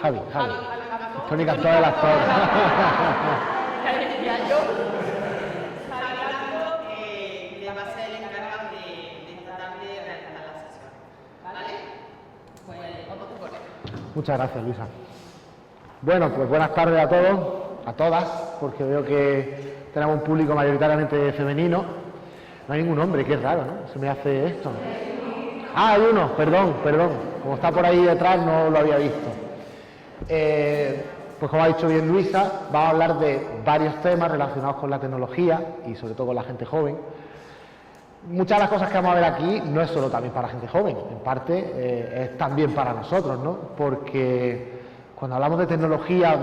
Javi. Tony Cantó el actor. Le va a ser el encargado de tratar de realizar la sesión. ¿Vale? Pues otro tutorial. Muchas gracias, Luisa. Bueno, pues buenas tardes a todos, a todas, porque veo que tenemos un público mayoritariamente femenino. No hay ningún hombre, qué raro, ¿no? Se me hace esto. Ah, hay uno, perdón. Como está por ahí detrás no lo había visto. Pues como ha dicho bien Luisa, vamos a hablar de varios temas relacionados con la tecnología y sobre todo con la gente joven. Muchas de las cosas que vamos a ver aquí no es solo también para la gente joven, en parte es también para nosotros, ¿no? Porque cuando hablamos de tecnología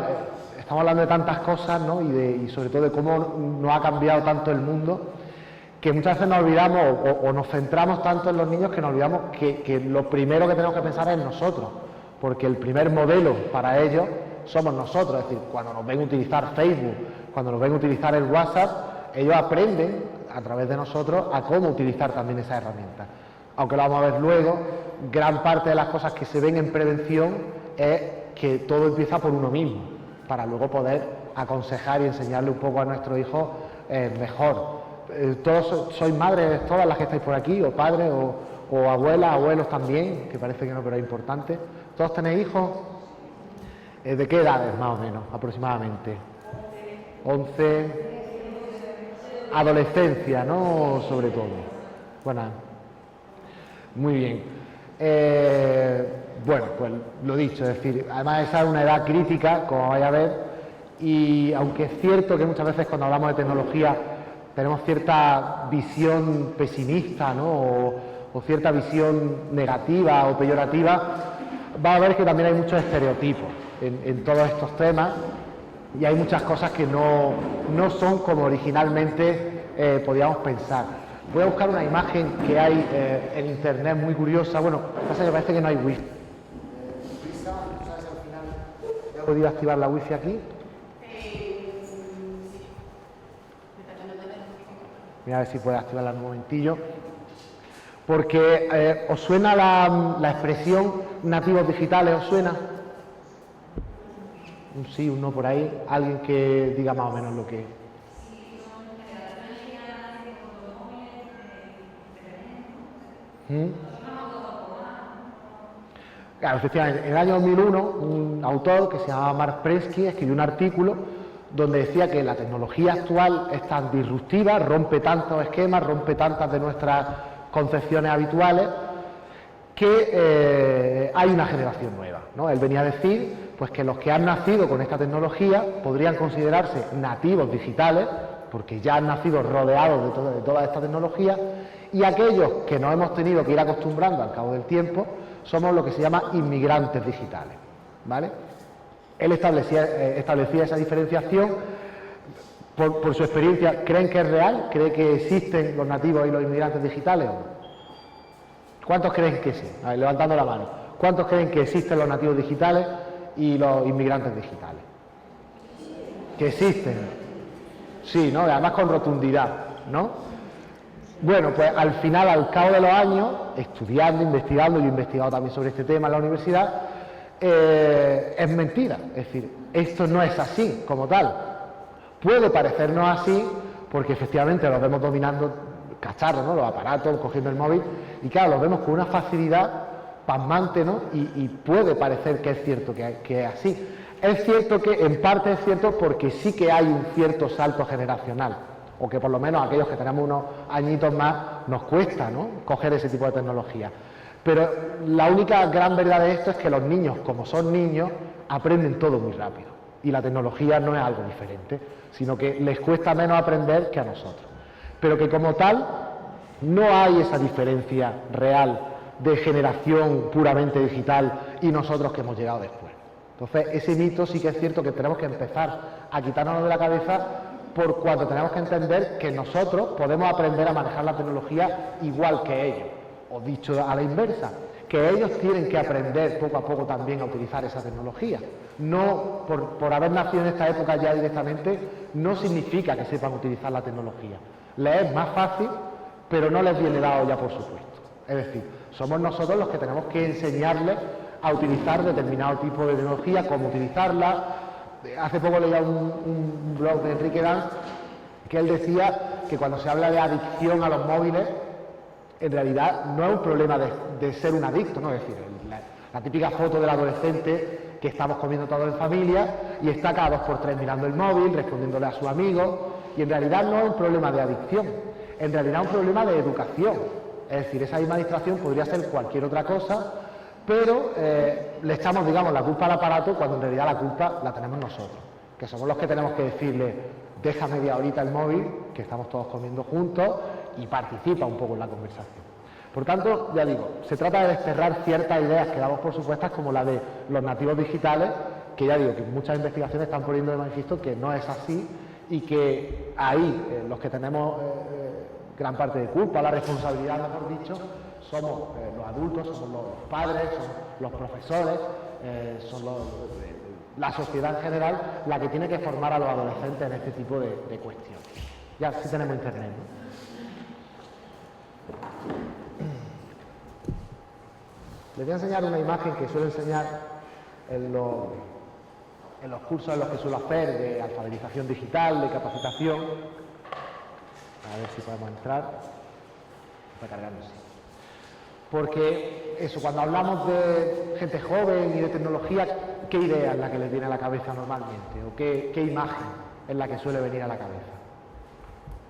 estamos hablando de tantas cosas, ¿no? Y sobre todo de cómo nos ha cambiado tanto el mundo, que muchas veces nos olvidamos o nos centramos tanto en los niños que nos olvidamos que lo primero que tenemos que pensar es en nosotros, porque el primer modelo para ellos somos nosotros. Es decir, cuando nos ven utilizar Facebook, cuando nos ven utilizar el WhatsApp, ellos aprenden a través de nosotros a cómo utilizar también esas herramientas. Aunque lo vamos a ver luego, gran parte de las cosas que se ven en prevención es que todo empieza por uno mismo, para luego poder aconsejar y enseñarle un poco a nuestros hijos mejor. Todos sois madres, todas las que estáis por aquí, o padres, o abuelas, abuelos también, que parece que no, pero es importante. ¿Todos tenéis hijos? ¿De qué edades más o menos, aproximadamente? 11. Adolescencia, ¿no? Sobre todo. Bueno, muy bien. Bueno, pues lo dicho, es decir, además esa es una edad crítica, como vais a ver, y aunque es cierto que muchas veces cuando hablamos de tecnología tenemos cierta visión pesimista, ¿no? O cierta visión negativa o peyorativa, va a ver que también hay muchos estereotipos en todos estos temas y hay muchas cosas que no son como originalmente podíamos pensar. Voy a buscar una imagen que hay en internet muy curiosa. Bueno, pasa que parece que no hay wifi. Luisa, ¿sabes al final he podido activar la wifi aquí? Mira a ver si puedo activarla en un momentillo. Porque ¿os suena la expresión nativos digitales? ¿Os suena? Un sí, un no por ahí. Alguien que diga más o menos lo que... Claro, efectivamente, en el año 2001 un autor que se llamaba Mark Prensky escribió un artículo donde decía que la tecnología actual es tan disruptiva, rompe tantos esquemas, rompe tantas de nuestras concepciones habituales, que hay una generación nueva, ¿no? Él venía a decir pues, que los que han nacido con esta tecnología podrían considerarse nativos digitales, porque ya han nacido rodeados de toda esta tecnología, y aquellos que nos hemos tenido que ir acostumbrando al cabo del tiempo somos lo que se llama inmigrantes digitales, ¿vale? Él establecía esa diferenciación por su experiencia. ¿Creen que es real? ¿Cree que existen los nativos y los inmigrantes digitales o no? ¿Cuántos creen que sí? A ver, levantando la mano. ¿Cuántos creen que existen los nativos digitales y los inmigrantes digitales? Que existen. Sí, ¿no? Además con rotundidad, ¿no? Bueno, pues al final, al cabo de los años, estudiando, investigando, yo he investigado también sobre este tema en la universidad, es mentira. Es decir, esto no es así como tal. Puede parecernos así porque efectivamente los vemos dominando cacharros, ¿no? Los aparatos, cogiendo el móvil, y claro, los vemos con una facilidad pasmante, ¿no? Y puede parecer que es cierto que es así. Es cierto que en parte es cierto porque sí que hay un cierto salto generacional, o que por lo menos aquellos que tenemos unos añitos más nos cuesta, ¿no? Coger ese tipo de tecnología. Pero la única gran verdad de esto es que los niños, como son niños, aprenden todo muy rápido. Y la tecnología no es algo diferente, sino que les cuesta menos aprender que a nosotros. Pero que como tal, no hay esa diferencia real de generación puramente digital y nosotros que hemos llegado después. Entonces, ese mito sí que es cierto que tenemos que empezar a quitárnoslo de la cabeza por cuanto tenemos que entender que nosotros podemos aprender a manejar la tecnología igual que ellos. O dicho a la inversa, que ellos tienen que aprender poco a poco también a utilizar esa tecnología. No, por haber nacido en esta época ya directamente, no significa que sepan utilizar la tecnología. Les es más fácil, pero no les viene dado ya por supuesto. Es decir, somos nosotros los que tenemos que enseñarles a utilizar determinado tipo de tecnología, cómo utilizarla. Hace poco leía un blog de Enrique Dans que él decía que cuando se habla de adicción a los móviles, en realidad no es un problema de ser un adicto, ¿no? Es decir, la típica foto del adolescente que estamos comiendo todos en familia y está cada 2x3 mirando el móvil, respondiéndole a sus amigos, y en realidad no es un problema de adicción, en realidad es un problema de educación. Es decir, esa misma distracción podría ser cualquier otra cosa, pero le echamos, digamos, la culpa al aparato cuando en realidad la culpa la tenemos nosotros, que somos los que tenemos que decirle, deja media horita el móvil, que estamos todos comiendo juntos, y participa un poco en la conversación. Por tanto, ya digo, se trata de desterrar ciertas ideas que damos por supuestas, como la de los nativos digitales, que ya digo que muchas investigaciones están poniendo de manifiesto que no es así, y que ahí los que tenemos gran parte de culpa, la responsabilidad, mejor dicho, somos los adultos, somos los padres, son los profesores, son la sociedad en general la que tiene que formar a los adolescentes en este tipo de cuestiones. Ya sí tenemos internet, ¿no? Les voy a enseñar una imagen que suelo enseñar en los cursos en los que suelo hacer de alfabetización digital, de capacitación. A ver si podemos entrar. Está cargando, sí. Porque eso, cuando hablamos de gente joven y de tecnología, ¿qué idea es la que les viene a la cabeza normalmente? ¿O qué imagen es la que suele venir a la cabeza?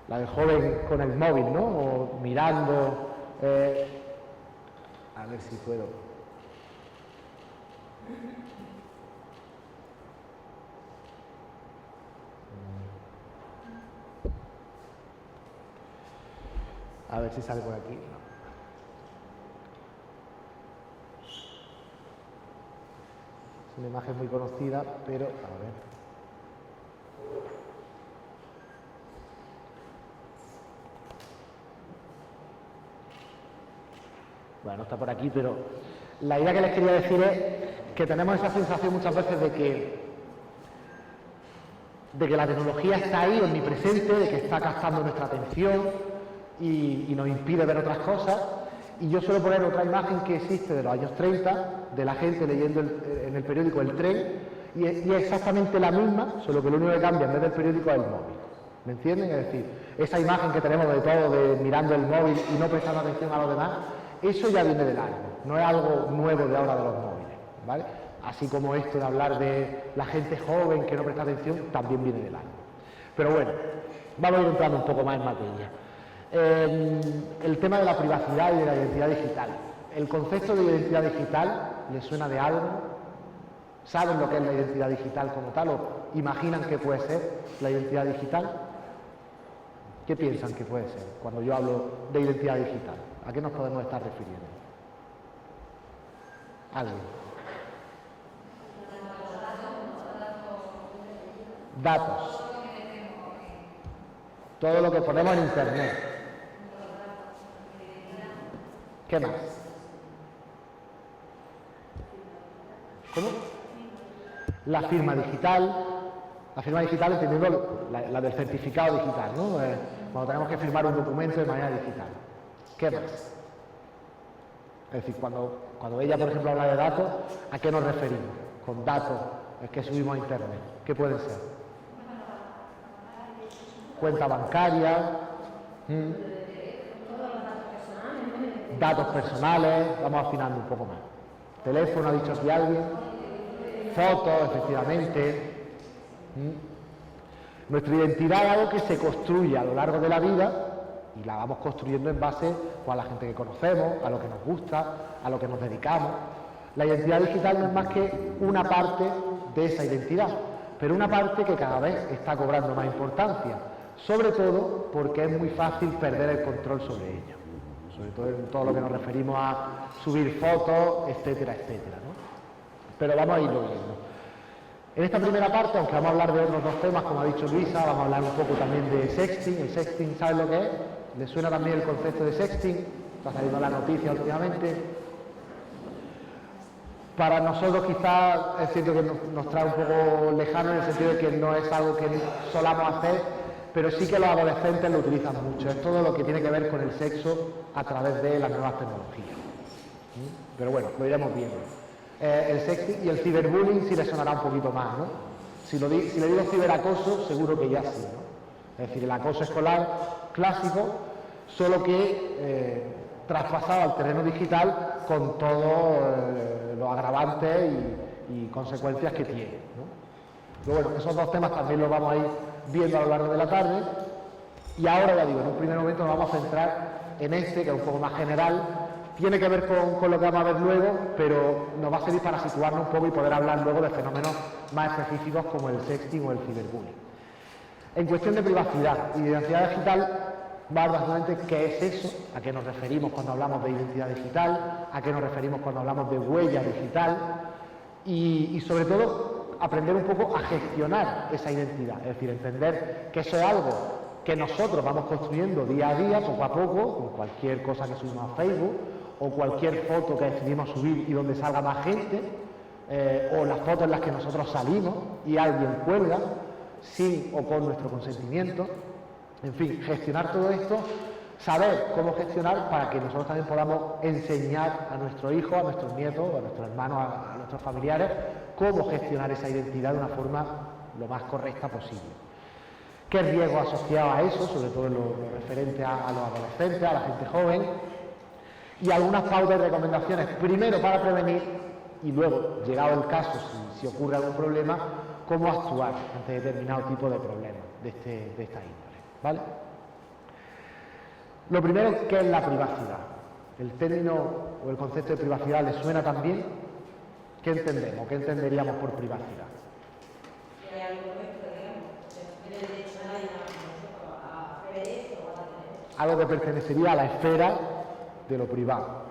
La del joven con el móvil, ¿no? O mirando. A ver si puedo. A ver si sale por aquí. No. Es una imagen muy conocida, pero a ver. Bueno, no está por aquí, pero la idea que les quería decir es que tenemos esa sensación muchas veces de que la tecnología está ahí, omnipresente, de que está captando nuestra atención y nos impide ver otras cosas. Y yo suelo poner otra imagen que existe de los años 30, de la gente leyendo en el periódico El Tren, y es exactamente la misma, solo que lo único que cambia en vez del periódico es el móvil. ¿Me entienden? Es decir, esa imagen que tenemos de todo, de mirando el móvil y no prestando atención a los demás, eso ya viene del árbol, no es algo nuevo de ahora de los móviles, ¿vale? Así como esto de hablar de la gente joven que no presta atención, también viene del árbol. Pero bueno, vamos a ir entrando un poco más en materia. El tema de la privacidad y de la identidad digital. ¿El concepto de identidad digital les suena de algo? ¿Saben lo que es la identidad digital como tal o imaginan que puede ser la identidad digital? ¿Qué piensan que puede ser cuando yo hablo de identidad digital? ¿A qué nos podemos estar refiriendo? ¿Alguien? Datos. Todo lo que ponemos en Internet. ¿Qué más? ¿Cómo? La firma digital. La firma digital entendiendo la del certificado digital, ¿no? Cuando tenemos que firmar un documento de manera digital. ¿Qué más? Es decir, cuando ella, por ejemplo, habla de datos, ¿a qué nos referimos? Con datos que subimos a Internet. ¿Qué pueden ser? Cuenta bancaria, datos personales, vamos afinando un poco más. Teléfono, ha dicho aquí alguien. Fotos, efectivamente. Nuestra identidad es algo que se construye a lo largo de la vida y la vamos construyendo en base a la gente que conocemos, a lo que nos gusta, a lo que nos dedicamos. La identidad digital no es más que una parte de esa identidad, pero una parte que cada vez está cobrando más importancia, sobre todo porque es muy fácil perder el control sobre ella, sobre todo en todo lo que nos referimos a subir fotos, etcétera, etcétera, ¿no? Pero vamos a irlo viendo. En esta primera parte, aunque vamos a hablar de otros dos temas, como ha dicho Luisa, vamos a hablar un poco también de sexting. El sexting, ¿saben lo que es? ¿Les suena también el concepto de sexting? Está saliendo la noticia últimamente. Para nosotros quizás es cierto que nos trae un poco lejano en el sentido de que no es algo que solamos hacer, pero sí que los adolescentes lo utilizan mucho. Es todo lo que tiene que ver con el sexo a través de las nuevas tecnologías. Pero bueno, lo iremos viendo. El sexting y el ciberbullying sí le sonará un poquito más, ¿no? Si le digo ciberacoso, seguro que ya sí, ¿no? Es decir, el acoso escolar clásico, solo que traspasado al terreno digital con todos los agravantes y consecuencias que tiene, ¿no? Pero bueno, esos dos temas también los vamos a ir viendo a lo largo de la tarde. Y ahora, ya digo, en un primer momento nos vamos a centrar en este, que es un poco más general. Tiene que ver con lo que vamos a ver luego, pero nos va a servir para situarnos un poco y poder hablar luego de fenómenos más específicos como el sexting o el ciberbullying. En cuestión de privacidad y de identidad digital, va básicamente qué es eso, a qué nos referimos cuando hablamos de identidad digital, a qué nos referimos cuando hablamos de huella digital y sobre todo aprender un poco a gestionar esa identidad, es decir, entender que eso es algo que nosotros vamos construyendo día a día, poco a poco, con cualquier cosa que subimos a Facebook o cualquier foto que decidimos subir y donde salga más gente, o las fotos en las que nosotros salimos y alguien cuelga, sin o con nuestro consentimiento. En fin, gestionar todo esto, saber cómo gestionar para que nosotros también podamos enseñar a nuestros hijos, a nuestros nietos, a nuestros hermanos, a nuestros familiares, cómo gestionar esa identidad de una forma lo más correcta posible. ¿Qué riesgos asociados a eso, sobre todo en lo referente a los adolescentes, a la gente joven? Y algunas pautas y recomendaciones, primero para prevenir y luego, llegado el caso, si ocurre algún problema, cómo actuar ante determinado tipo de problemas de esta índole, ¿vale? Lo primero, ¿qué es la privacidad? El término o el concepto de privacidad ¿le suena también? ¿Qué entendemos? ¿Qué entenderíamos por privacidad? Que hay algo correcto, digamos, que no tiene derecho a nadie a hacer eso o a tener. Algo que pertenecería a la esfera de lo privado.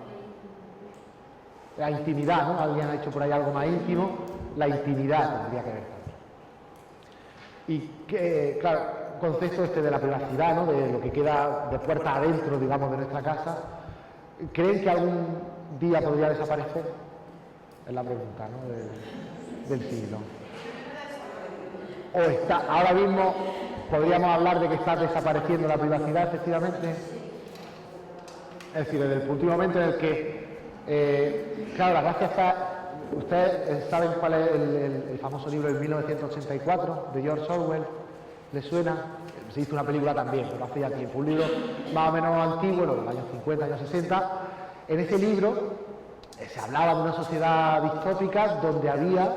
La intimidad, ¿no? Alguien ha dicho por ahí algo más íntimo, la intimidad tendría que ver también. Y que, claro, concepto este de la privacidad, ¿no? De lo que queda de puerta adentro, digamos, de nuestra casa, ¿creen que algún día podría desaparecer? Es la pregunta, ¿no? Del siglo. O está, ahora mismo podríamos hablar de que está desapareciendo la privacidad, efectivamente. Es decir, desde el último momento en el que, claro, la gracia está. Ustedes saben cuál es el famoso libro de 1984 de George Orwell. ¿Les suena? Se hizo una película también, pero hace ya tiempo. Un libro más o menos antiguo, de los años 50, años 60. En ese libro se hablaba de una sociedad distópica donde había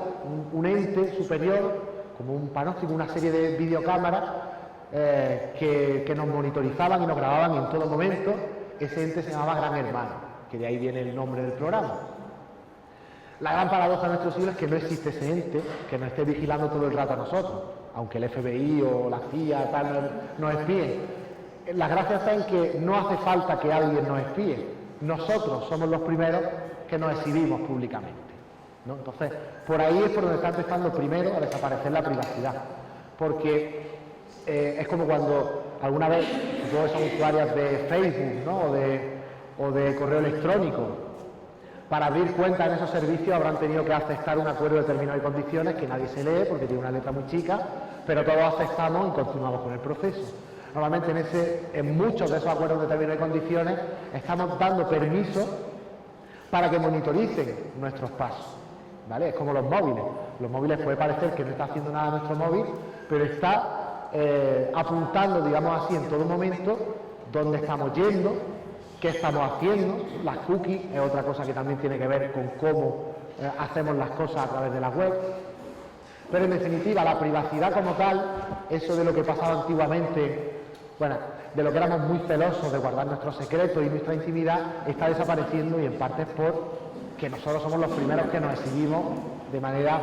un ente superior, como un panóptico, una serie de videocámaras que nos monitorizaban y nos grababan en todo momento. Ese ente se llamaba Gran Hermano, que de ahí viene el nombre del programa. La gran paradoja de nuestro siglo es que no existe ese ente que nos esté vigilando todo el rato a nosotros, aunque el FBI o la CIA tal nos espíen. La gracia está en que no hace falta que alguien nos espíe. Nosotros somos los primeros que nos exhibimos públicamente, ¿no? Entonces, por ahí es por donde está empezando primero a desaparecer la privacidad, porque es como cuando alguna vez, todos son usuarias de Facebook, ¿no? o de correo electrónico, para abrir cuenta en esos servicios habrán tenido que aceptar un acuerdo de términos y condiciones que nadie se lee porque tiene una letra muy chica, pero todos aceptamos y continuamos con el proceso. Normalmente en muchos de esos acuerdos de términos y condiciones estamos dando permiso para que monitoricen nuestros pasos, ¿vale? Es como los móviles. Los móviles puede parecer que no está haciendo nada nuestro móvil, pero está apuntando, digamos así, en todo momento dónde estamos yendo, qué estamos haciendo. Las cookies es otra cosa que también tiene que ver con cómo hacemos las cosas a través de la web. Pero en definitiva, la privacidad como tal, eso de lo que pasaba antiguamente, bueno, de lo que éramos muy celosos de guardar nuestros secretos y nuestra intimidad, está desapareciendo y en parte es porque nosotros somos los primeros que nos exhibimos de manera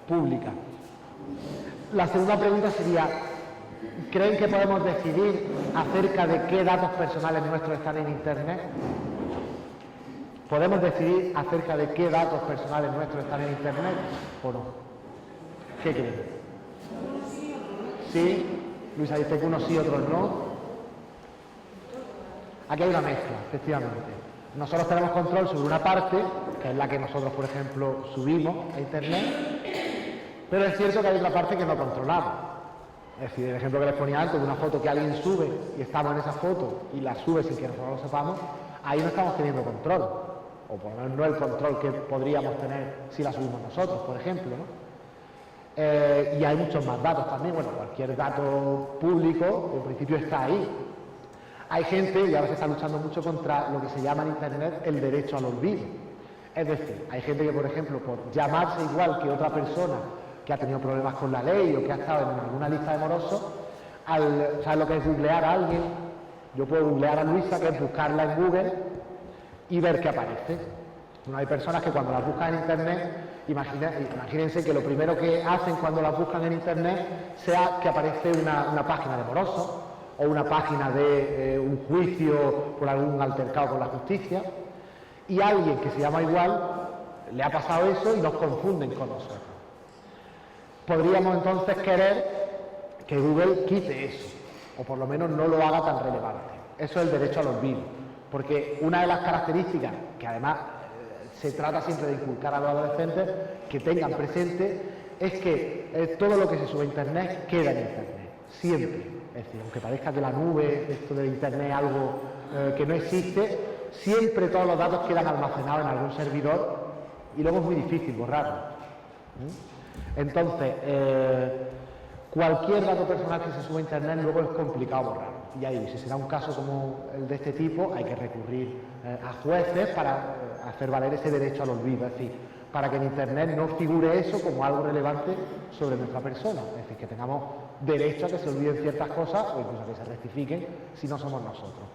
pública. La segunda pregunta sería, ¿creen que podemos decidir acerca de qué datos personales nuestros están en Internet? ¿Podemos decidir acerca de qué datos personales nuestros están en Internet o no? ¿Qué creen? ¿Sí? Luisa dice que unos sí, otros no. Aquí hay una mezcla, efectivamente. Nosotros tenemos control sobre una parte, que es la que nosotros, por ejemplo, subimos a Internet, pero es cierto que hay otra parte que no controlamos. Es decir, el ejemplo que les ponía antes, de una foto que alguien sube y estamos en esa foto y la sube sin que nosotros lo sepamos, ahí no estamos teniendo control. o por lo menos no el control que podríamos tener si la subimos nosotros, por ejemplo, ¿no? Y hay muchos más datos también, bueno, cualquier dato público en principio está ahí. Hay gente, y ahora se está luchando mucho contra lo que se llama en Internet el derecho al olvido. Es decir, hay gente que, por ejemplo, por llamarse igual que otra persona que ha tenido problemas con la ley o que ha estado en alguna lista de morosos, ¿sabes lo que es googlear a alguien? Yo puedo googlear a Luisa, que es buscarla en Google y ver qué aparece. Bueno, hay personas que cuando las buscan en Internet, imagínense que lo primero que hacen cuando las buscan en Internet sea que aparece una página de morosos o una página de un juicio por algún altercado con la justicia, y alguien que se llama igual le ha pasado eso y nos confunden con nosotros. Podríamos entonces querer que Google quite eso, o por lo menos no lo haga tan relevante. Eso es el derecho al olvido, porque una de las características que además se trata siempre de inculcar a los adolescentes que tengan presente es que todo lo que se sube a Internet queda en Internet, siempre. Es decir, aunque parezca que la nube, esto del Internet es algo que no existe, siempre todos los datos quedan almacenados en algún servidor y luego es muy difícil borrarlos. Entonces, cualquier dato personal que se suba a Internet luego es complicado borrarlo. Y ahí, si será un caso como el de este tipo, hay que recurrir a jueces para hacer valer ese derecho al olvido, es decir, para que en Internet no figure eso como algo relevante sobre nuestra persona, es decir, que tengamos derecho a que se olviden ciertas cosas o incluso a que se rectifiquen si no somos nosotros.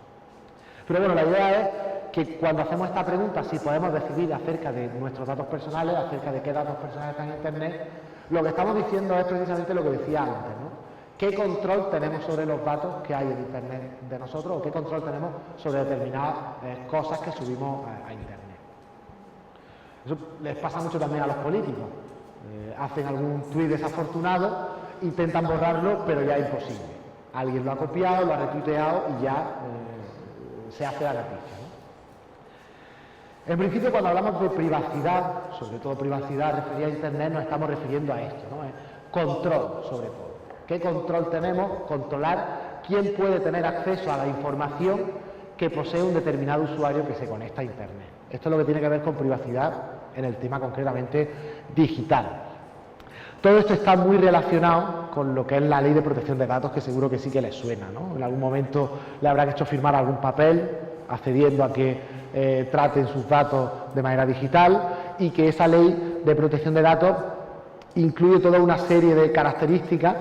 Pero bueno, la idea es que cuando hacemos esta pregunta, si podemos decidir acerca de nuestros datos personales, acerca de qué datos personales están en Internet, lo que estamos diciendo es precisamente lo que decía antes, ¿no? ¿Qué control tenemos sobre los datos que hay en Internet de nosotros o qué control tenemos sobre determinadas cosas que subimos a Internet? Eso les pasa mucho también a los políticos. Hacen algún tuit desafortunado, intentan borrarlo, pero ya es imposible. Alguien lo ha copiado, lo ha retuiteado y ya se hace la noticia, ¿no? En principio, cuando hablamos de privacidad, sobre todo privacidad referida a Internet, nos estamos refiriendo a esto, ¿no? Control, sobre todo. ¿Qué control tenemos? Controlar quién puede tener acceso a la información que posee un determinado usuario que se conecta a Internet. Esto es lo que tiene que ver con privacidad en el tema concretamente digital. Todo esto está muy relacionado con lo que es la Ley de Protección de Datos, que seguro que sí que les suena, ¿no? En algún momento le habrán hecho firmar algún papel accediendo a que traten sus datos de manera digital y que esa Ley de Protección de Datos incluye toda una serie de características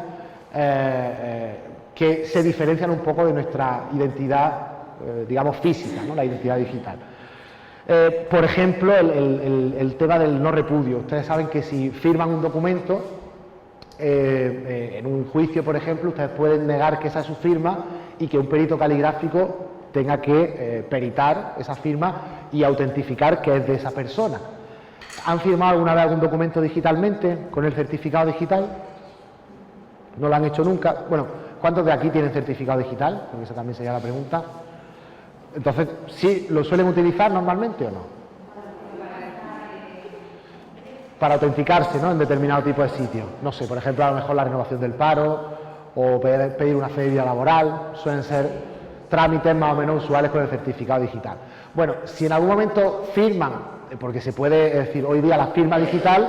que se diferencian un poco de nuestra identidad, digamos, física, ¿no? La identidad digital. Por ejemplo, el tema del no repudio. Ustedes saben que si firman un documento, en un juicio, por ejemplo, ustedes pueden negar que esa es su firma y que un perito caligráfico tenga que peritar esa firma y autentificar que es de esa persona. ¿Han firmado alguna vez algún documento digitalmente con el certificado digital? ¿No lo han hecho nunca? Bueno, ¿cuántos de aquí tienen certificado digital? Porque esa también sería la pregunta. Entonces, ¿sí lo suelen utilizar normalmente o no? Para autenticarse, ¿no? En determinado tipo de sitio. No sé, por ejemplo, a lo mejor la renovación del paro o pedir una fe de vida laboral, suelen ser trámites más o menos usuales con el certificado digital. Bueno, si en algún momento firman, porque se puede, es decir, hoy día la firma digital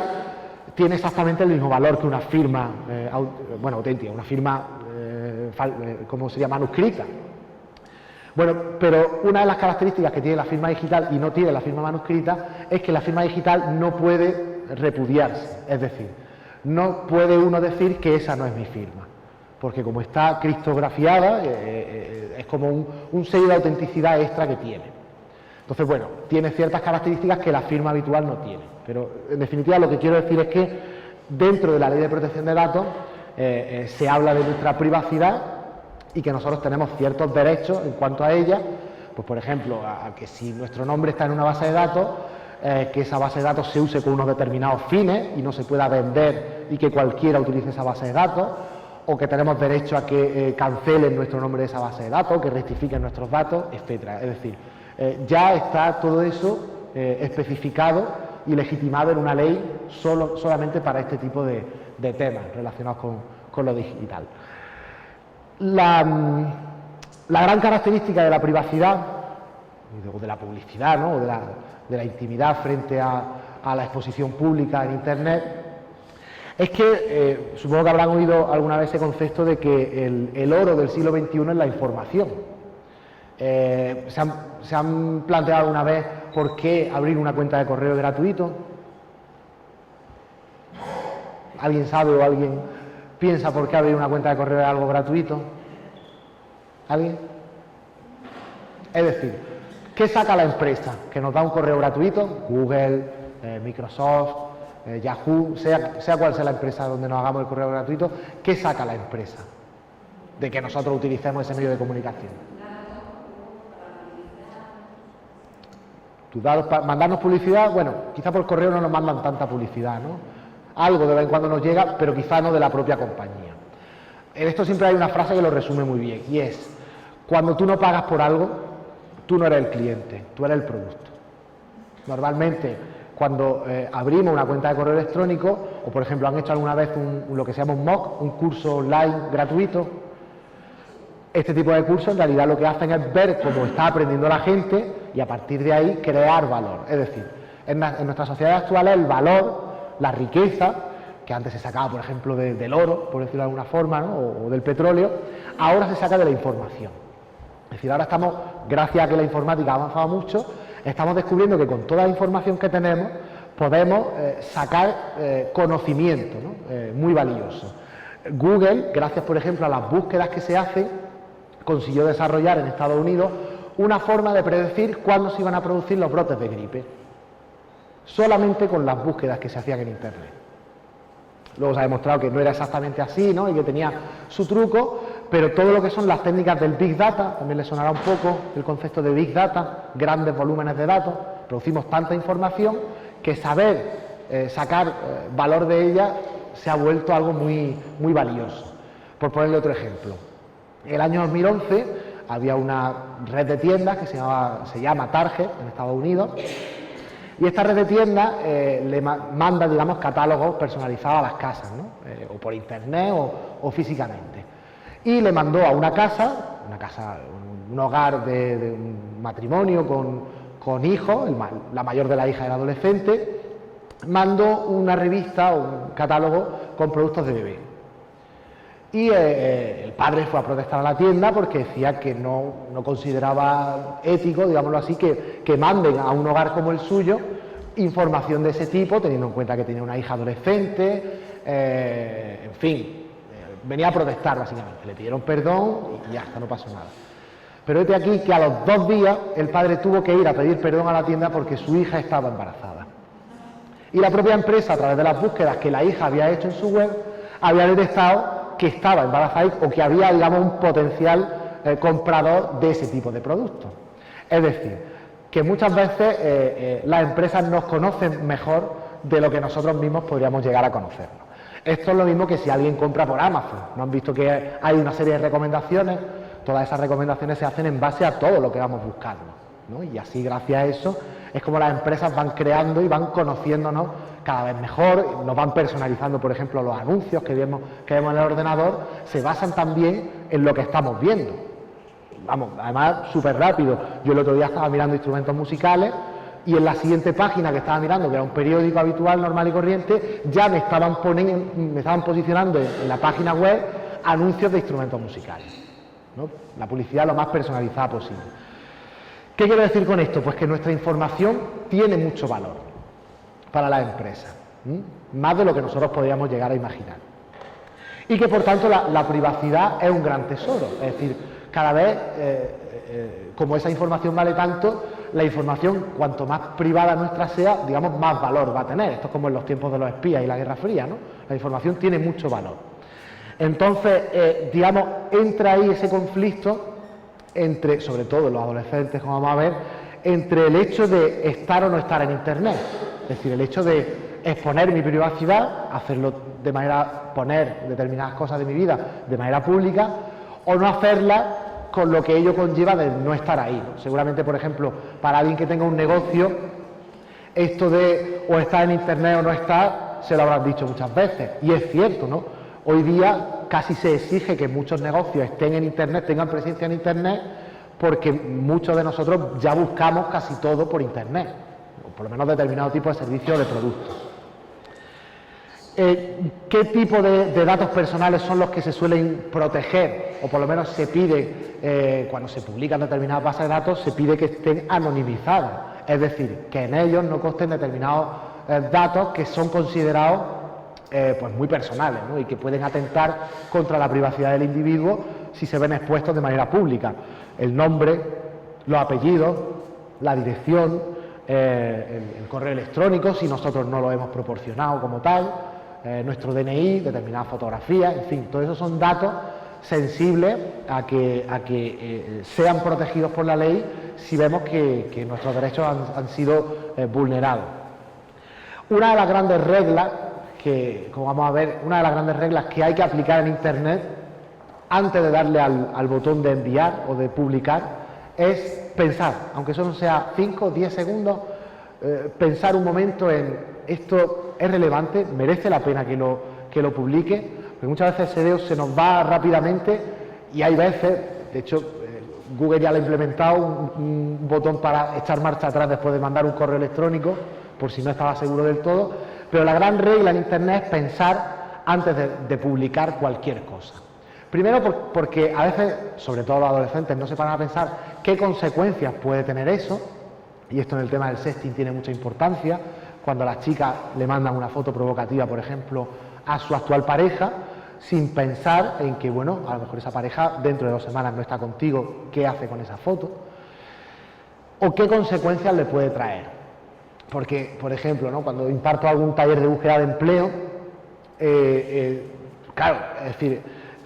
tiene exactamente el mismo valor que una firma, auténtica, una firma, ¿cómo se llama?, manuscrita. Bueno, pero una de las características que tiene la firma digital y no tiene la firma manuscrita es que la firma digital no puede repudiarse, es decir, no puede uno decir que esa no es mi firma, porque como está criptografiada, es como un sello de autenticidad extra que tiene. Entonces, bueno, tiene ciertas características que la firma habitual no tiene, pero en definitiva lo que quiero decir es que dentro de la Ley de Protección de Datos se habla de nuestra privacidad y que nosotros tenemos ciertos derechos en cuanto a ella, pues por ejemplo, a que si nuestro nombre está en una base de datos, que esa base de datos se use con unos determinados fines y no se pueda vender y que cualquiera utilice esa base de datos, o que tenemos derecho a que cancelen nuestro nombre de esa base de datos, que rectifiquen nuestros datos, etcétera. Es decir, ya está todo eso especificado y legitimado en una ley solamente para este tipo de temas relacionados con lo digital. La gran característica de la privacidad, o de la publicidad, ¿no? O de la intimidad frente a la exposición pública en Internet, es que supongo que habrán oído alguna vez ese concepto de que el oro del siglo XXI es la información. ¿Se han planteado alguna vez por qué abrir una cuenta de correo gratuito? ¿Alguien sabe o alguien piensa por qué abrir una cuenta de correo es algo gratuito? ¿Alguien? Es decir, ¿qué saca la empresa que nos da un correo gratuito? Google, Microsoft, Yahoo, sea cual sea la empresa donde nos hagamos el correo gratuito, ¿qué saca la empresa de que nosotros utilicemos ese medio de comunicación? Tus datos para mandarnos publicidad, bueno, quizá por correo no nos mandan tanta publicidad, ¿no? Algo de vez en cuando nos llega, pero quizá no de la propia compañía. En esto siempre hay una frase que lo resume muy bien, y es: cuando tú no pagas por algo, tú no eres el cliente, tú eres el producto. Normalmente, cuando abrimos una cuenta de correo electrónico, o por ejemplo han hecho alguna vez lo que se llama un MOOC, un curso online gratuito, este tipo de cursos en realidad lo que hacen es ver cómo está aprendiendo la gente y a partir de ahí crear valor. Es decir, en nuestras sociedades actuales el valor, la riqueza, que antes se sacaba por ejemplo del oro, por decirlo de alguna forma, ¿no? o del petróleo, ahora se saca de la información. Es decir, ahora estamos, gracias a que la informática ha avanzado mucho, estamos descubriendo que con toda la información que tenemos podemos sacar conocimiento, ¿no? Muy valioso. Google, gracias por ejemplo a las búsquedas que se hacen, consiguió desarrollar en Estados Unidos una forma de predecir cuándo se iban a producir los brotes de gripe, solamente con las búsquedas que se hacían en Internet. Luego se ha demostrado que no era exactamente así, ¿no? Y que tenía su truco, pero todo lo que son las técnicas del Big Data, también le sonará un poco el concepto de Big Data, grandes volúmenes de datos, producimos tanta información que saber sacar valor de ella se ha vuelto algo muy, muy valioso. Por ponerle otro ejemplo, el año 2011 había una red de tiendas que se llama Target en Estados Unidos, y esta red de tiendas le manda, digamos, catálogos personalizados a las casas, ¿no? O por internet o físicamente. Y le mandó a una casa, un hogar de un matrimonio con hijos, la mayor de las hijas era adolescente, mandó una revista o un catálogo con productos de bebé. Y el padre fue a protestar a la tienda porque decía que no consideraba ético, digámoslo así, que manden a un hogar como el suyo información de ese tipo, teniendo en cuenta que tenía una hija adolescente, en fin, venía a protestar básicamente. Le pidieron perdón y ya está, no pasó nada. Pero vete aquí que a los 2 días el padre tuvo que ir a pedir perdón a la tienda porque su hija estaba embarazada. Y la propia empresa, a través de las búsquedas que la hija había hecho en su web, había detectado que estaba embarazada o que había, digamos, un potencial comprador de ese tipo de productos. Es decir, que muchas veces las empresas nos conocen mejor de lo que nosotros mismos podríamos llegar a conocernos. Esto es lo mismo que si alguien compra por Amazon. ¿No han visto que hay una serie de recomendaciones? Todas esas recomendaciones se hacen en base a todo lo que vamos buscando, ¿no? Y así, gracias a eso, es como las empresas van creando y van conociéndonos cada vez mejor, nos van personalizando, por ejemplo, los anuncios que vemos en el ordenador, se basan también en lo que estamos viendo. Vamos, además, súper rápido. Yo el otro día estaba mirando instrumentos musicales y en la siguiente página que estaba mirando, que era un periódico habitual, normal y corriente, ya me estaban posicionando en la página web anuncios de instrumentos musicales, ¿no? La publicidad lo más personalizada posible. ¿Qué quiero decir con esto? Pues que nuestra información tiene mucho valor para las empresas, más de lo que nosotros podríamos llegar a imaginar. Y que por tanto la privacidad es un gran tesoro, es decir, cada vez, como esa información vale tanto, la información, cuanto más privada nuestra sea, digamos, más valor va a tener. Esto es como en los tiempos de los espías y la Guerra Fría, ¿no? La información tiene mucho valor. Entonces, digamos, entra ahí ese conflicto entre, sobre todo los adolescentes, como vamos a ver, entre el hecho de estar o no estar en Internet. Es decir, el hecho de exponer mi privacidad, hacerlo de manera, poner determinadas cosas de mi vida de manera pública, o no hacerla con lo que ello conlleva de no estar ahí, ¿no? Seguramente, por ejemplo, para alguien que tenga un negocio, esto de o estar en Internet o no estar, se lo habrán dicho muchas veces, y es cierto, ¿no? Hoy día casi se exige que muchos negocios estén en Internet, tengan presencia en Internet, porque muchos de nosotros ya buscamos casi todo por Internet, o por lo menos determinado tipo de servicio o de productos. ¿Qué tipo de datos personales son los que se suelen proteger? O por lo menos se pide, cuando se publican determinadas bases de datos, se pide que estén anonimizados. Es decir, que en ellos no consten determinados datos que son considerados pues muy personales, ¿no? Y que pueden atentar contra la privacidad del individuo si se ven expuestos de manera pública. El nombre, los apellidos, la dirección, el correo electrónico, si nosotros no lo hemos proporcionado como tal, nuestro DNI, determinadas fotografías, en fin, todo eso son datos sensibles a que sean protegidos por la ley si vemos que nuestros derechos han sido vulnerados. Una de las grandes reglas como vamos a ver, una de las grandes reglas que hay que aplicar en Internet antes de darle al botón de enviar o de publicar es pensar, aunque eso no sea 5 o 10 segundos, pensar un momento en esto es relevante, merece la pena que lo publique, porque muchas veces ese dedo se nos va rápidamente y hay veces, de hecho Google ya le ha implementado un botón para echar marcha atrás después de mandar un correo electrónico, por si no estaba seguro del todo, pero la gran regla en Internet es pensar antes de publicar cualquier cosa. Primero porque a veces, sobre todo los adolescentes, no se paran a pensar qué consecuencias puede tener eso, y esto en el tema del sexting tiene mucha importancia, cuando las chicas le mandan una foto provocativa, por ejemplo, a su actual pareja, sin pensar en que, bueno, a lo mejor esa pareja dentro de 2 semanas no está contigo, ¿qué hace con esa foto? O qué consecuencias le puede traer. Porque, por ejemplo, ¿no?, cuando imparto algún taller de búsqueda de empleo, claro, es decir,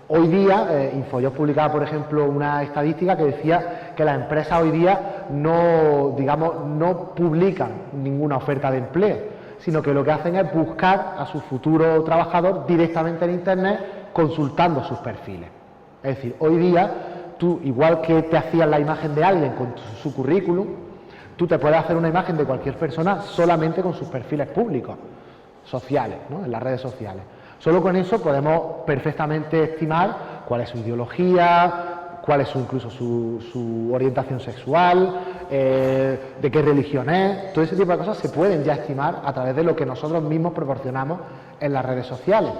hoy día, Infojobs publicaba, por ejemplo, una estadística que decía que las empresas hoy día no publican ninguna oferta de empleo, sino que lo que hacen es buscar a su futuro trabajador directamente en Internet consultando sus perfiles. Es decir, hoy día, tú, igual que te hacías la imagen de alguien con su currículum, tú te puedes hacer una imagen de cualquier persona solamente con sus perfiles públicos, sociales, ¿no?, en las redes sociales. Solo con eso podemos perfectamente estimar cuál es su ideología, cuál es incluso su orientación sexual, de qué religión es. Todo ese tipo de cosas se pueden ya estimar a través de lo que nosotros mismos proporcionamos en las redes sociales.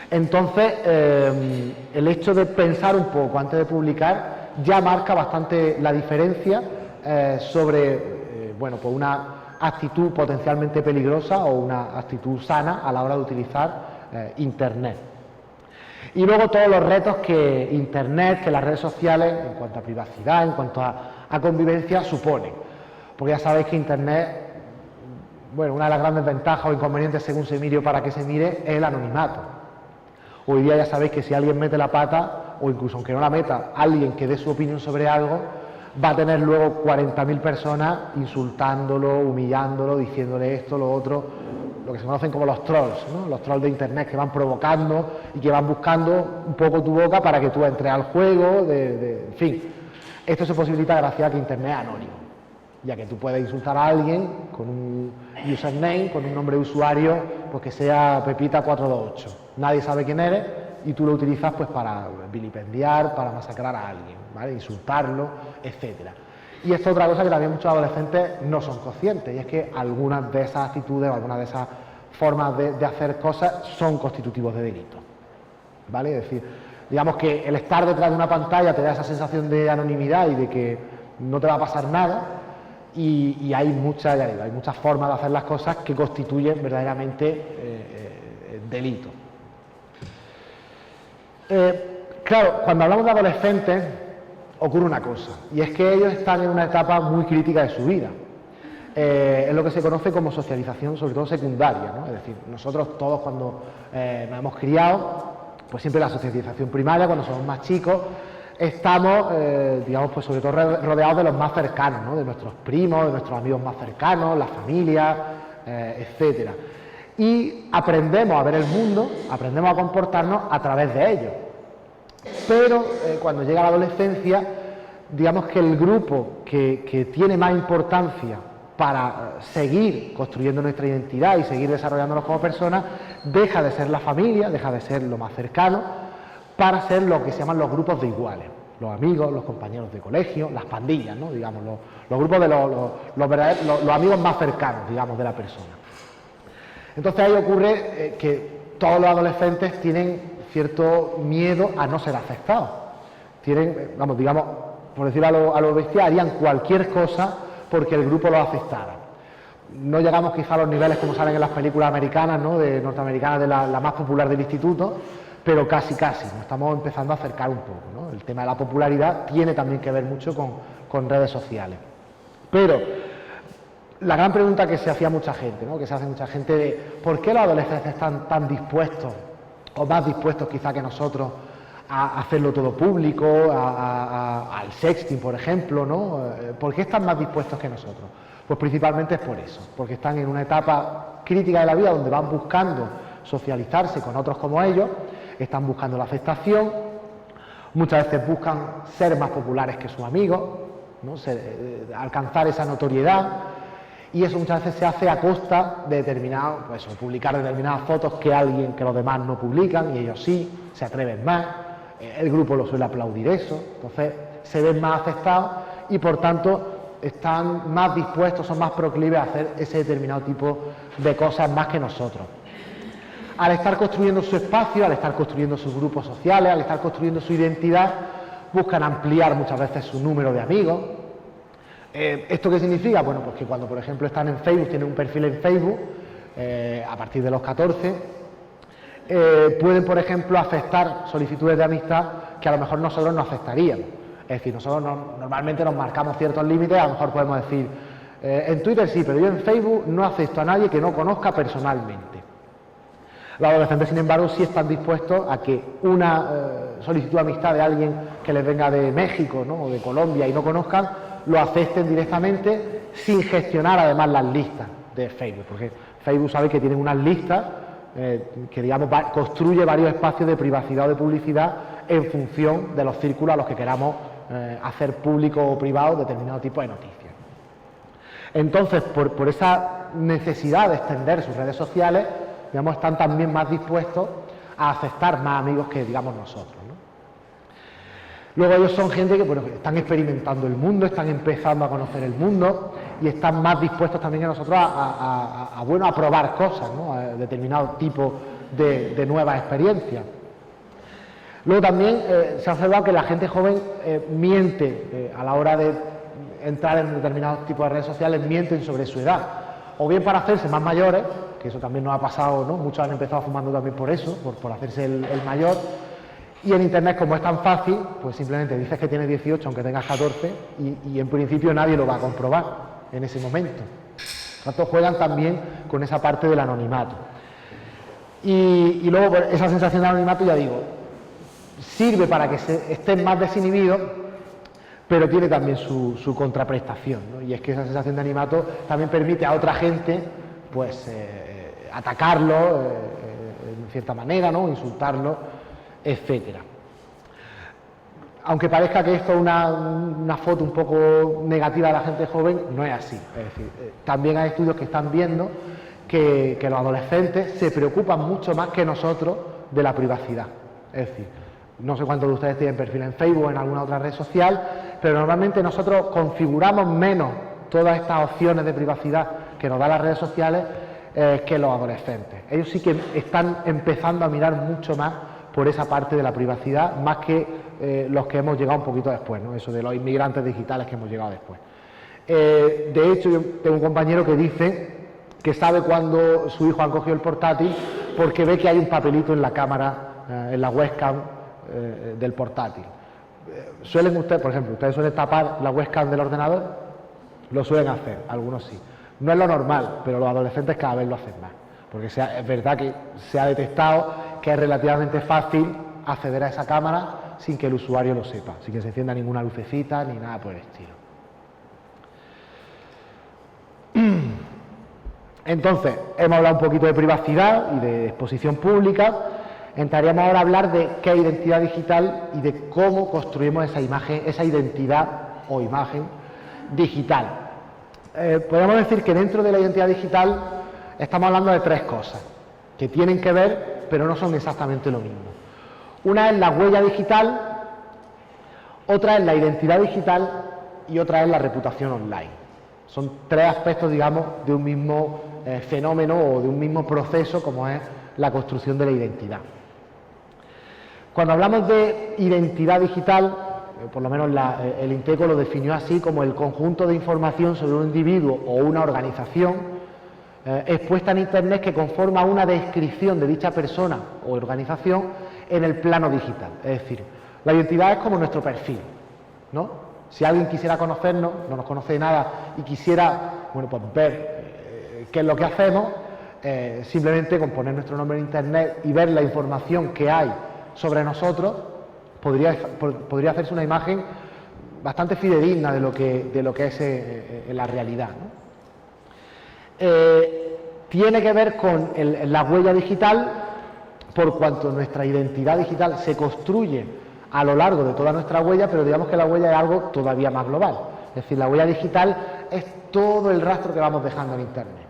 Entonces, el hecho de pensar un poco antes de publicar ya marca bastante la diferencia sobre pues una actitud potencialmente peligrosa o una actitud sana a la hora de utilizar Internet. Y luego todos los retos que Internet, que las redes sociales, en cuanto a privacidad, en cuanto a convivencia, suponen. Porque ya sabéis que Internet, bueno, una de las grandes ventajas o inconvenientes, según se mire o para que se mire, es el anonimato. Hoy día ya sabéis que si alguien mete la pata, o incluso aunque no la meta, alguien que dé su opinión sobre algo, va a tener luego 40.000 personas insultándolo, humillándolo, diciéndole esto, lo otro, lo que se conocen como los trolls, ¿no?, los trolls de Internet que van provocando y que van buscando un poco tu boca para que tú entres al juego, en fin. Esto se posibilita gracias a que Internet es anónimo, ya que tú puedes insultar a alguien con un username, con un nombre de usuario, pues que sea Pepita428. Nadie sabe quién eres y tú lo utilizas pues para vilipendiar, para masacrar a alguien, ¿vale?, insultarlo, etcétera. Y esto es otra cosa que también muchos adolescentes no son conscientes, y es que algunas de esas actitudes, algunas de esas formas de hacer cosas son constitutivos de delito, ¿vale? Es decir, digamos que el estar detrás de una pantalla te da esa sensación de anonimidad y de que no te va a pasar nada, y hay muchas, ya digo, hay muchas formas de hacer las cosas que constituyen verdaderamente delito. Claro, cuando hablamos de adolescentes ocurre una cosa, y es que ellos están en una etapa muy crítica de su vida. Es lo que se conoce como socialización, sobre todo secundaria, ¿no? Es decir, nosotros todos cuando nos hemos criado, pues siempre la socialización primaria, cuando somos más chicos, estamos, digamos, pues sobre todo rodeados de los más cercanos, ¿no?, de nuestros primos, de nuestros amigos más cercanos, la familia, etcétera. Y aprendemos a ver el mundo, aprendemos a comportarnos a través de ellos. Pero cuando llega la adolescencia, digamos que el grupo que tiene más importancia para seguir construyendo nuestra identidad y seguir desarrollándonos como personas, deja de ser la familia, deja de ser lo más cercano, para ser lo que se llaman los grupos de iguales. los amigos, los compañeros de colegio, las pandillas, ¿no? Digamos, los grupos de los amigos más cercanos, digamos, de la persona. Entonces ahí ocurre que todos los adolescentes tienen cierto miedo a no ser aceptados. Tienen, vamos, digamos, por decirlo a lo bestia, harían cualquier cosa porque el grupo los aceptara. No llegamos quizá a los niveles como salen en las películas americanas, ¿no? Norteamericanas, de la más popular del instituto, pero casi, nos estamos empezando a acercar un poco, ¿no? El tema de la popularidad tiene también que ver mucho con redes sociales. Pero la gran pregunta que se hacía mucha gente, ¿no? Que se hace mucha gente de ¿por qué los adolescentes están tan dispuestos, o más dispuestos quizá que nosotros, a hacerlo todo público, al sexting, por ejemplo, ¿no? ¿Por qué están más dispuestos que nosotros? Pues principalmente es por eso, porque están en una etapa crítica de la vida donde van buscando socializarse con otros como ellos, están buscando la aceptación, muchas veces buscan ser más populares que sus amigos, ¿no? Alcanzar esa notoriedad, y eso muchas veces se hace a costa de publicar determinadas fotos que los demás no publican y ellos sí, se atreven más, el grupo lo suele aplaudir eso, entonces se ven más aceptados y por tanto están más dispuestos, son más proclives a hacer ese determinado tipo de cosas más que nosotros. Al estar construyendo su espacio, al estar construyendo sus grupos sociales, al estar construyendo su identidad, buscan ampliar muchas veces su número de amigos. ¿Esto qué significa? Bueno, pues que cuando por ejemplo están en Facebook, tienen un perfil en Facebook, a partir de los 14, pueden por ejemplo aceptar solicitudes de amistad que a lo mejor nosotros no aceptaríamos. Es decir, nosotros normalmente nos marcamos ciertos límites, a lo mejor podemos decir, en Twitter sí, pero yo en Facebook no acepto a nadie que no conozca personalmente. Los adolescentes, sin embargo, sí están dispuestos a que una solicitud de amistad de alguien que les venga de México, ¿no? O de Colombia y no conozcan, lo acepten directamente sin gestionar además las listas de Facebook, porque Facebook sabe que tienen unas listas que digamos construye varios espacios de privacidad o de publicidad en función de los círculos a los que queramos hacer público o privado determinado tipo de noticias. Entonces, por esa necesidad de extender sus redes sociales, digamos, están también más dispuestos a aceptar más amigos que, digamos, nosotros, ¿no? Luego ellos son gente que, bueno, que están experimentando el mundo, están empezando a conocer el mundo y están más dispuestos también que nosotros a probar cosas, ¿no? A determinado tipo de nuevas experiencias. Luego también se ha observado que la gente joven miente a la hora de entrar en determinados tipos de redes sociales, mienten sobre su edad, o bien para hacerse más mayores, que eso también nos ha pasado, ¿no? Muchos han empezado fumando también por eso, por hacerse el mayor, y en internet, como es tan fácil, pues simplemente dices que tienes 18 aunque tengas 14 y en principio nadie lo va a comprobar en ese momento. Por tanto, juegan también con esa parte del anonimato. Y luego pues, esa sensación de anonimato, ya digo, sirve para que estén más desinhibidos, pero tiene también su contraprestación, ¿no? Y es que esa sensación de anonimato también permite a otra gente pues atacarlo en cierta manera, ¿no? Insultarlo, etcétera. Aunque parezca que esto es una foto un poco negativa de la gente joven, no es así. Es decir, también hay estudios que están viendo que los adolescentes se preocupan mucho más que nosotros de la privacidad. Es decir, no sé cuántos de ustedes tienen perfil en Facebook o en alguna otra red social, pero normalmente nosotros configuramos menos todas estas opciones de privacidad que nos dan las redes sociales que los adolescentes. Ellos sí que están empezando a mirar mucho más por esa parte de la privacidad, más que los que hemos llegado un poquito después, ¿no? Eso de los inmigrantes digitales que hemos llegado después. De hecho, yo tengo un compañero que dice que sabe cuando su hijo ha cogido el portátil porque ve que hay un papelito en la cámara, en la webcam del portátil. ¿Suelen ustedes, por ejemplo, ustedes suelen tapar la webcam del ordenador? Lo suelen hacer, algunos sí. No es lo normal, pero los adolescentes cada vez lo hacen más, porque es verdad que se ha detectado que es relativamente fácil acceder a esa cámara sin que el usuario lo sepa, sin que se encienda ninguna lucecita ni nada por el estilo. Entonces, hemos hablado un poquito de privacidad y de exposición pública. Entraríamos ahora a hablar de qué es identidad digital y de cómo construimos esa imagen, esa identidad o imagen digital. Podemos decir que dentro de la identidad digital estamos hablando de tres cosas que tienen que ver, pero no son exactamente lo mismo. Una es la huella digital, Otra es la identidad digital y otra es la reputación online. Son tres aspectos, digamos, de un mismo fenómeno o de un mismo proceso como es la construcción de la identidad. Cuando hablamos de identidad digital, por lo menos el INTECO lo definió así como el conjunto de información sobre un individuo o una organización expuesta en Internet que conforma una descripción de dicha persona o organización en el plano digital. Es decir, la identidad es como nuestro perfil, ¿no? Si alguien quisiera conocernos, no nos conoce de nada y quisiera, bueno, pues ver qué es lo que hacemos, simplemente con poner nuestro nombre en Internet y ver la información que hay sobre nosotros, podría hacerse una imagen bastante fidedigna de lo que es en la realidad, ¿no? Tiene que ver con la huella digital, por cuanto nuestra identidad digital se construye a lo largo de toda nuestra huella, pero digamos que la huella es algo todavía más global. Es decir, la huella digital es todo el rastro que vamos dejando en Internet.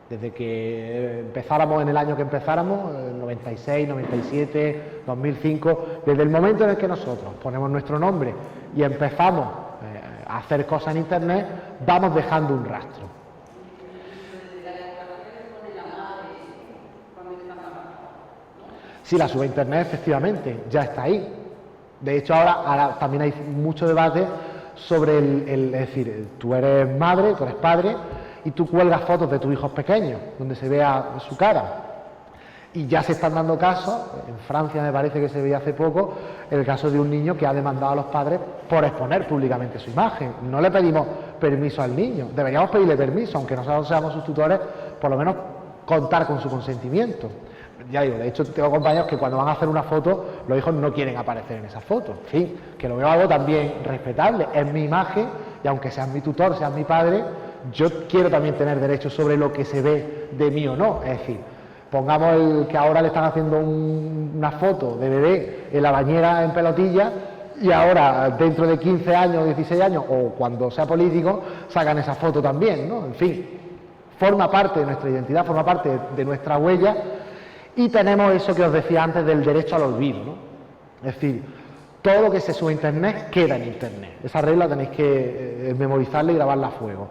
Desde que empezáramos en el año que empezáramos, 96, 97, 2005, desde el momento en el que nosotros ponemos nuestro nombre y empezamos a hacer cosas en Internet, vamos dejando un rastro. Sí, la sube a Internet, efectivamente, ya está ahí. De hecho, ahora también hay mucho debate sobre es decir, tú eres madre, tú eres padre, y tú cuelgas fotos de tus hijos pequeños, donde se vea su cara. Y ya se están dando casos, en Francia me parece que se veía hace poco, el caso de un niño que ha demandado a los padres por exponer públicamente su imagen. No le pedimos permiso al niño, deberíamos pedirle permiso, aunque nosotros seamos sus tutores, por lo menos contar con su consentimiento. Ya digo, de hecho tengo compañeros que cuando van a hacer una foto, los hijos no quieren aparecer en esa foto. En fin, que lo veo algo también respetable, es mi imagen, y aunque seas mi tutor, seas mi padre, yo quiero también tener derechos sobre lo que se ve de mí o no. Es decir, pongamos que ahora le están haciendo una foto de bebé en la bañera en pelotilla y ahora dentro de 15 años, 16 años o cuando sea político sacan esa foto también, ¿no? En fin, forma parte de nuestra identidad, forma parte de nuestra huella y tenemos eso que os decía antes del derecho al olvido, ¿no? Es decir, todo lo que se sube a Internet queda en Internet. Esa regla tenéis que memorizarla y grabarla a fuego.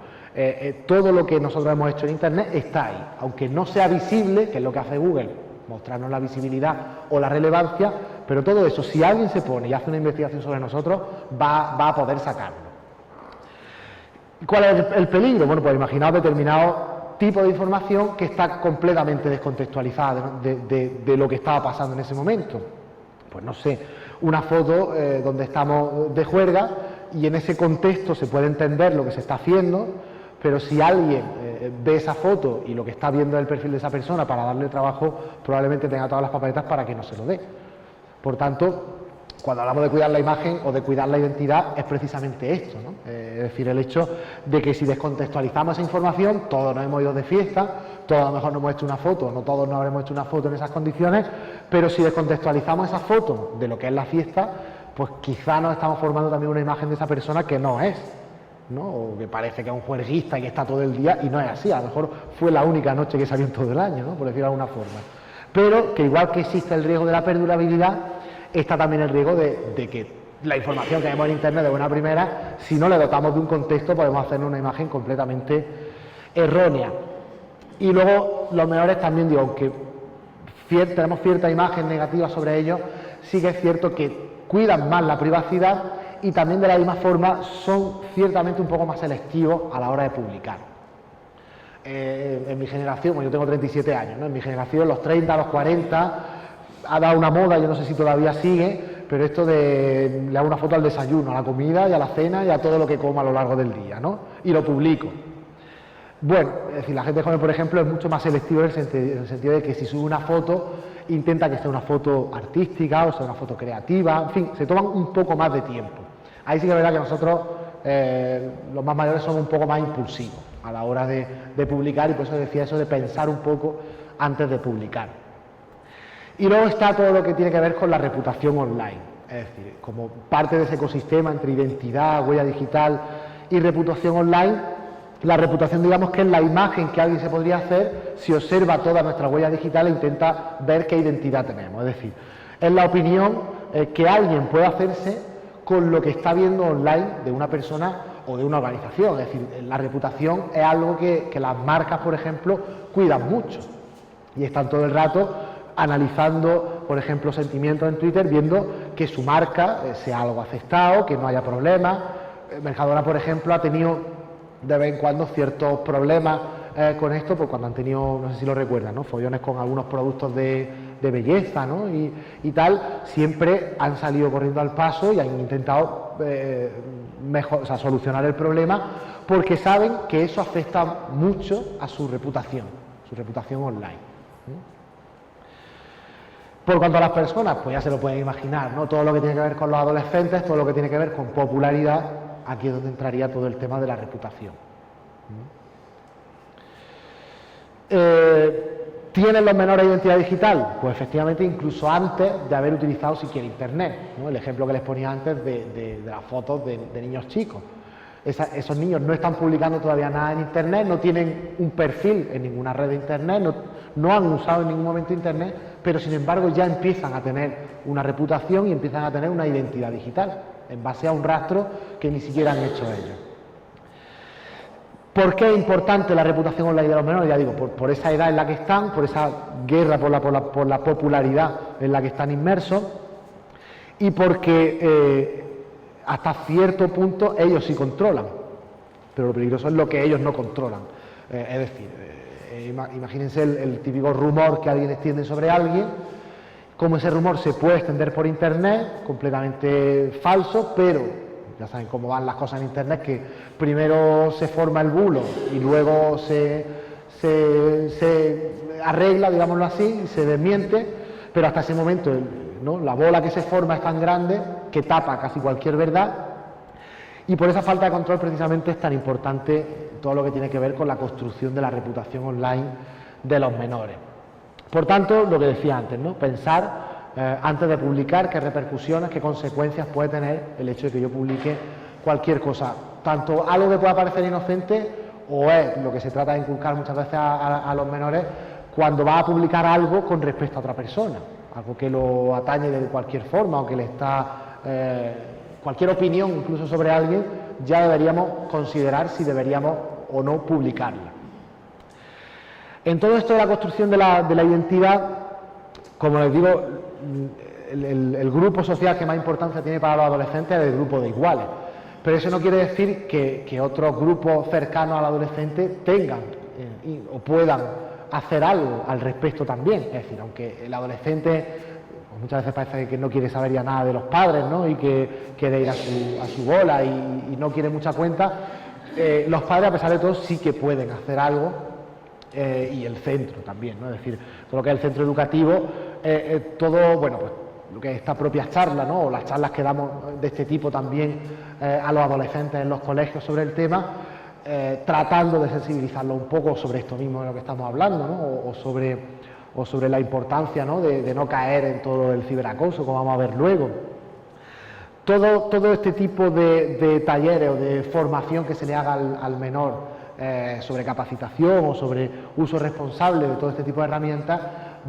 Todo lo que nosotros hemos hecho en Internet está ahí, aunque no sea visible, que es lo que hace Google, mostrarnos la visibilidad o la relevancia, pero todo eso, si alguien se pone y hace una investigación sobre nosotros, va a poder sacarlo. ¿Cuál es el peligro? Bueno, pues imaginaos determinado tipo de información que está completamente descontextualizada de lo que estaba pasando en ese momento. Pues no sé, una foto donde estamos de juerga y en ese contexto se puede entender lo que se está haciendo, pero si alguien ve esa foto y lo que está viendo es el perfil de esa persona para darle trabajo, probablemente tenga todas las papeletas para que no se lo dé. Por tanto, cuando hablamos de cuidar la imagen o de cuidar la identidad, es precisamente esto, ¿no? Es decir, el hecho de que si descontextualizamos esa información, todos nos hemos ido de fiesta, todos a lo mejor nos hemos hecho una foto, no todos nos habremos hecho una foto en esas condiciones, pero si descontextualizamos esa foto de lo que es la fiesta, pues quizá nos estamos formando también una imagen de esa persona que no es, ¿no? O que parece que es un juerguista y que está todo el día, y no es así, a lo mejor fue la única noche que salió en todo el año, ¿no? Por decirlo de alguna forma. Pero que igual que existe el riesgo de la perdurabilidad, está también el riesgo de que la información que vemos en Internet de buena primera, si no le dotamos de un contexto, podemos hacer una imagen completamente errónea. Y luego, los menores también, digo, aunque tenemos cierta imagen negativa sobre ellos, sí que es cierto que cuidan más la privacidad y también de la misma forma son ciertamente un poco más selectivos a la hora de publicar. En mi generación, bueno, yo tengo 37 años, ¿no? En mi generación, los 30, los 40, ha dado una moda, yo no sé si todavía sigue, pero esto de le hago una foto al desayuno, a la comida y a la cena y a todo lo que como a lo largo del día, ¿no? Y lo publico. Bueno, es decir, la gente joven, por ejemplo, es mucho más selectiva en el sentido de que si sube una foto, intenta que sea una foto artística o sea una foto creativa, en fin, se toman un poco más de tiempo. Ahí sí que es verdad que nosotros, los más mayores, somos un poco más impulsivos a la hora de publicar y por eso decía eso de pensar un poco antes de publicar. Y luego está todo lo que tiene que ver con la reputación online, es decir, como parte de ese ecosistema entre identidad, huella digital y reputación online. La reputación, digamos, que es la imagen que alguien se podría hacer si observa toda nuestra huella digital e intenta ver qué identidad tenemos. Es decir, es la opinión que alguien puede hacerse con lo que está viendo online de una persona o de una organización. Es decir, la reputación es algo que las marcas, por ejemplo, cuidan mucho y están todo el rato analizando, por ejemplo, sentimientos en Twitter, viendo que su marca sea algo aceptado, que no haya problemas. Mercadona, por ejemplo, ha tenido de vez en cuando ciertos problemas con esto, pues cuando han tenido, no sé si lo recuerdan, ¿no?, follones con algunos productos de belleza, ¿no?, y tal, siempre han salido corriendo al paso y han intentado solucionar el problema, porque saben que eso afecta mucho a su reputación online. Por cuanto a las personas, pues ya se lo pueden imaginar, ¿no?, todo lo que tiene que ver con los adolescentes, todo lo que tiene que ver con popularidad, aquí es donde entraría todo el tema de la reputación. ¿Tienen los menores identidad digital? Pues efectivamente, incluso antes de haber utilizado siquiera Internet, ¿no? El ejemplo que les ponía antes de las fotos de niños chicos. Esos niños no están publicando todavía nada en Internet, no tienen un perfil en ninguna red de Internet, no han usado en ningún momento Internet, pero sin embargo ya empiezan a tener una reputación y empiezan a tener una identidad digital, en base a un rastro que ni siquiera han hecho ellos. ¿Por qué es importante la reputación online de los menores? Ya digo, por esa edad en la que están, por esa guerra por la popularidad en la que están inmersos, y porque hasta cierto punto ellos sí controlan, pero lo peligroso es lo que ellos no controlan. Es decir, imagínense el típico rumor que alguien extiende sobre alguien, cómo ese rumor se puede extender por Internet, completamente falso, pero ya saben cómo van las cosas en Internet, que primero se forma el bulo y luego se arregla, digámoslo así, y se desmiente, pero hasta ese momento, ¿no?, la bola que se forma es tan grande que tapa casi cualquier verdad, y por esa falta de control precisamente es tan importante todo lo que tiene que ver con la construcción de la reputación online de los menores. Por tanto, lo que decía antes, ¿no?, pensar antes de publicar qué repercusiones, qué consecuencias puede tener el hecho de que yo publique cualquier cosa, tanto algo que pueda parecer inocente, o es lo que se trata de inculcar muchas veces a los menores cuando va a publicar algo con respecto a otra persona, algo que lo atañe de cualquier forma o que le está cualquier opinión incluso sobre alguien, ya deberíamos considerar si deberíamos o no publicarla. En todo esto de la construcción de la identidad, como les digo, el grupo social que más importancia tiene para los adolescentes es el grupo de iguales, pero eso no quiere decir que otros grupos cercanos al adolescente tengan o puedan hacer algo al respecto también. Es decir, aunque el adolescente pues muchas veces parece que no quiere saber ya nada de los padres, ¿no?, y que quiere ir a su bola y no quiere mucha cuenta, los padres, a pesar de todo, sí que pueden hacer algo, y el centro también, ¿no? Es decir, todo lo que es el centro educativo, todo, bueno, pues lo que es esta propia charla, ¿no?, o las charlas que damos de este tipo también a los adolescentes en los colegios sobre el tema, tratando de sensibilizarlos un poco sobre esto mismo de lo que estamos hablando, ¿no?, o sobre la importancia, ¿no?, de no caer en todo el ciberacoso, como vamos a ver luego. Todo este tipo de talleres o de formación que se le haga al menor sobre capacitación o sobre uso responsable de todo este tipo de herramientas,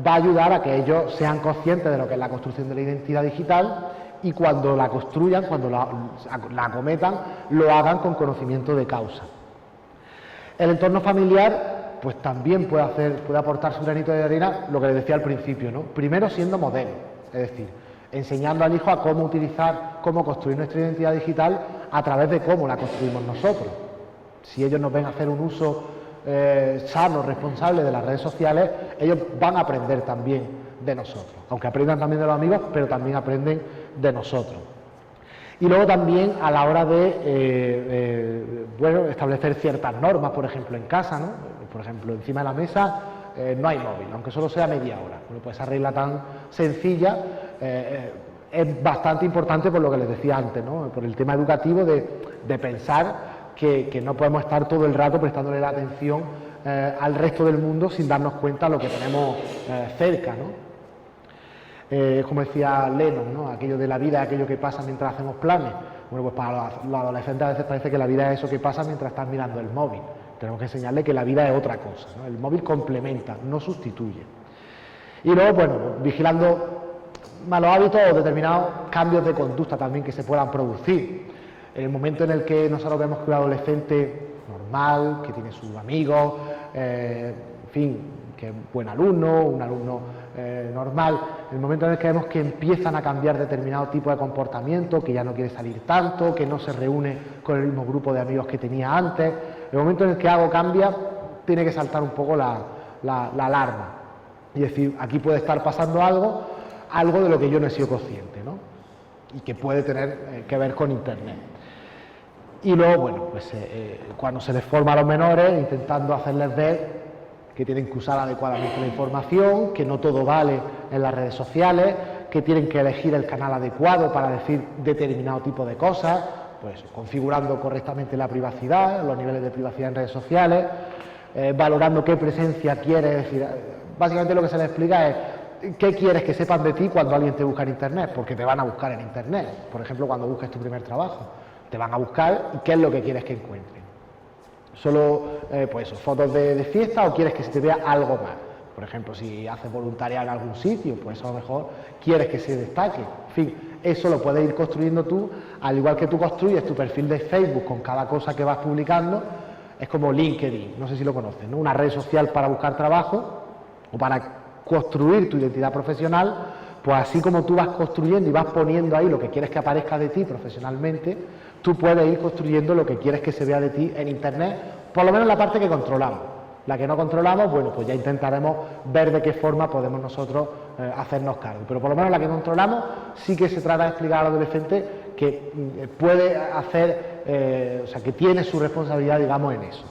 va a ayudar a que ellos sean conscientes de lo que es la construcción de la identidad digital y cuando la construyan, cuando la acometan, lo hagan con conocimiento de causa. El entorno familiar, pues también puede aportar su granito de arena, lo que les decía al principio, ¿no? Primero siendo modelo, es decir, enseñando al hijo a cómo utilizar, cómo construir nuestra identidad digital a través de cómo la construimos nosotros. Si ellos nos ven hacer un uso sano, responsable de las redes sociales, ellos van a aprender también de nosotros, aunque aprendan también de los amigos, pero también aprenden de nosotros. Y luego también a la hora de establecer ciertas normas, por ejemplo en casa, ¿no? Por ejemplo, encima de la mesa no hay móvil, aunque solo sea media hora. Bueno, pues esa regla tan sencilla es bastante importante por lo que les decía antes, ¿no?, por el tema educativo de pensar que no podemos estar todo el rato prestándole la atención al resto del mundo sin darnos cuenta de lo que tenemos cerca, ¿no? Como decía Lennon, ¿no?, aquello de la vida es aquello que pasa mientras hacemos planes. Bueno, pues para los adolescentes a veces parece que la vida es eso que pasa mientras están mirando el móvil. Tenemos que enseñarles que la vida es otra cosa, ¿no? El móvil complementa, no sustituye. Y luego, bueno, vigilando malos hábitos o determinados cambios de conducta también que se puedan producir. En el momento en el que nosotros vemos que un adolescente normal, que tiene sus amigos, en fin, que es un buen alumno, un alumno normal, en el momento en el que vemos que empiezan a cambiar determinado tipo de comportamiento, que ya no quiere salir tanto, que no se reúne con el mismo grupo de amigos que tenía antes, en el momento en el que algo cambia, tiene que saltar un poco la alarma y decir, aquí puede estar pasando algo de lo que yo no he sido consciente, ¿no? Y que puede tener que ver con Internet. Y luego, bueno, pues cuando se les forma a los menores, intentando hacerles ver que tienen que usar adecuadamente la información, que no todo vale en las redes sociales, que tienen que elegir el canal adecuado para decir determinado tipo de cosas, pues configurando correctamente la privacidad, los niveles de privacidad en redes sociales, valorando qué presencia quieres, es decir, básicamente lo que se les explica es qué quieres que sepan de ti cuando alguien te busca en Internet, porque te van a buscar en Internet, por ejemplo, cuando busques tu primer trabajo, te van a buscar y qué es lo que quieres que encuentren. Solo, pues eso, fotos de fiesta o quieres que se te vea algo más. Por ejemplo, si haces voluntariado en algún sitio, pues a lo mejor quieres que se destaque. En fin, eso lo puedes ir construyendo tú, al igual que tú construyes tu perfil de Facebook con cada cosa que vas publicando. Es como LinkedIn, no sé si lo conoces, ¿no? Una red social para buscar trabajo o para construir tu identidad profesional. Pues así como tú vas construyendo y vas poniendo ahí lo que quieres que aparezca de ti profesionalmente, tú puedes ir construyendo lo que quieres que se vea de ti en Internet, por lo menos la parte que controlamos. La que no controlamos, bueno, pues ya intentaremos ver de qué forma podemos nosotros hacernos cargo. Pero por lo menos la que controlamos sí que se trata de explicar al adolescente que puede hacer, o sea, que tiene su responsabilidad, digamos, en eso.